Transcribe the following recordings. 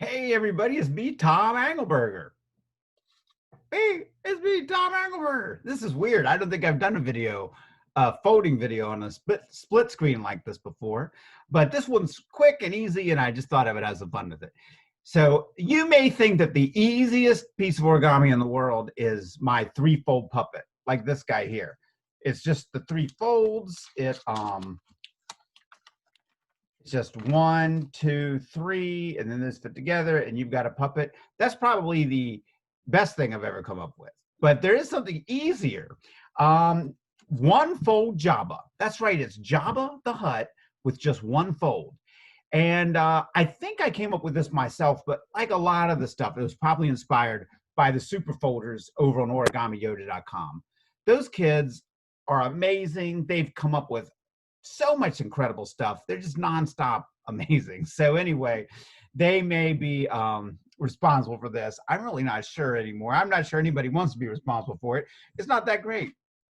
Hey everybody, it's me, Tom Angleberger. Hey, it's me, Tom Angleberger. This is weird. I don't think I've done a video, folding video on a split screen like this before, but this one's quick and easy, and I just thought I would have some fun with it. So you may think that the easiest piece of origami in the world is my three-fold puppet, like this guy here. It's just the three folds. It's just 1, 2, 3, and then this fit together, and you've got a puppet. That's probably the best thing I've ever come up with. But there is something easier. One fold Jabba. That's right, it's Jabba the Hutt with just one fold. And I think I came up with this myself, but like a lot of the stuff, it was probably inspired by the super folders over on origamiyoda.com. Those kids are amazing. They've come up with so much incredible stuff. They're just nonstop amazing. So anyway, they may be responsible for this. I'm really not sure anymore. I'm not sure anybody wants to be responsible for it. It's not that great,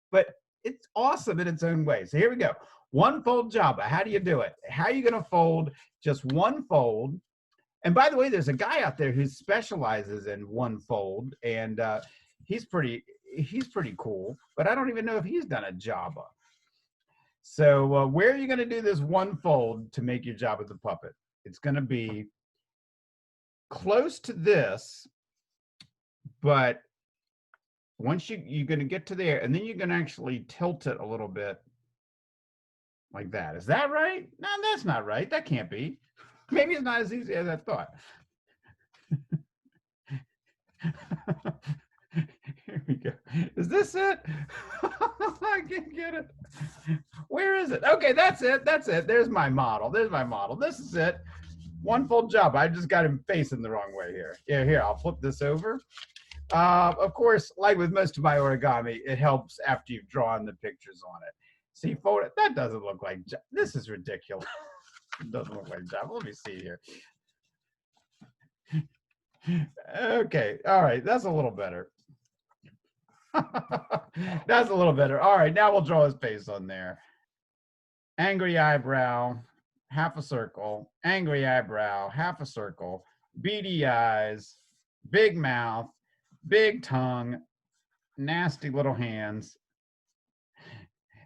but it's awesome in its own way. So here we go. One fold Jabba. How do you do it? How are you going to fold just one fold? And by the way, there's a guy out there who specializes in one fold, and he's pretty cool. But I don't even know if he's done a Jabba. So where are you going to do this one fold to make your Jabba the Puppet? It's going to be close to this, but once you're going to get to there, and then you're going to actually tilt it a little bit like that. Is that right? No, that's not right. That can't be. Maybe it's not as easy as I thought. Here we go. Is this it? I can't get it. Where is it? Okay, that's it. That's it. There's my model. There's my model. This is it. One fold Jabba. I just got him facing the wrong way here. Yeah, here, I'll flip this over. Of course, like with most of my origami, it helps after you've drawn the pictures on it. See, fold it. That doesn't look like Jabba. This is ridiculous. It doesn't look like Jabba. Let me see here. Okay, all right, that's a little better. That's a little better. All right, now we'll draw his face on there. Angry eyebrow, half a circle. Angry eyebrow, half a circle. Beady eyes, big mouth, big tongue, nasty little hands.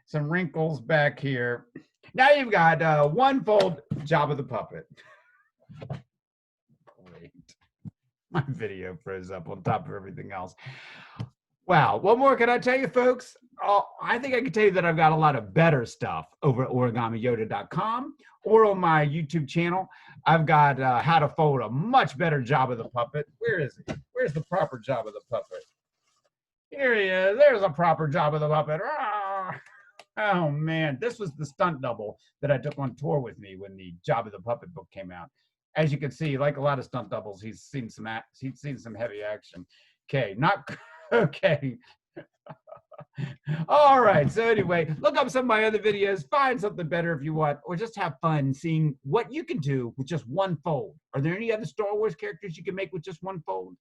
Some wrinkles back here. Now you've got one fold Jabba the Puppet. Great. My video froze up on top of everything else. Wow, what more can I tell you, folks? I think I can tell you that I've got a lot of better stuff over at origamiyoda.com or on my YouTube channel. I've got how to fold a much better Jabba the Puppet. Where is he? Where's the proper Jabba the Puppet? Here he is. There's a proper Jabba the Puppet. Oh, man. This was the stunt double that I took on tour with me when the Jabba the Puppet book came out. As you can see, like a lot of stunt doubles, he's seen some heavy action. Okay, not... Okay. All right. So anyway, look up some of my other videos, find something better if you want, or just have fun seeing what you can do with just one fold. Are there any other Star Wars characters you can make with just one fold?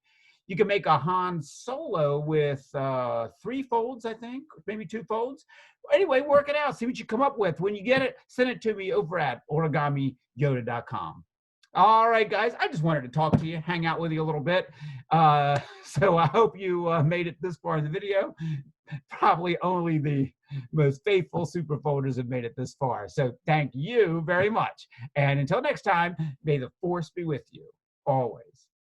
You can make a Han Solo with 3 folds, I think, maybe 2 folds. Anyway, work it out. See what you come up with. When you get it, send it to me over at origamiyoda.com. All right, guys, I just wanted to talk to you, hang out with you a little bit. So I hope you made it this far in the video. Probably only the most faithful super folders have made it this far. So thank you very much. And until next time, may the force be with you always.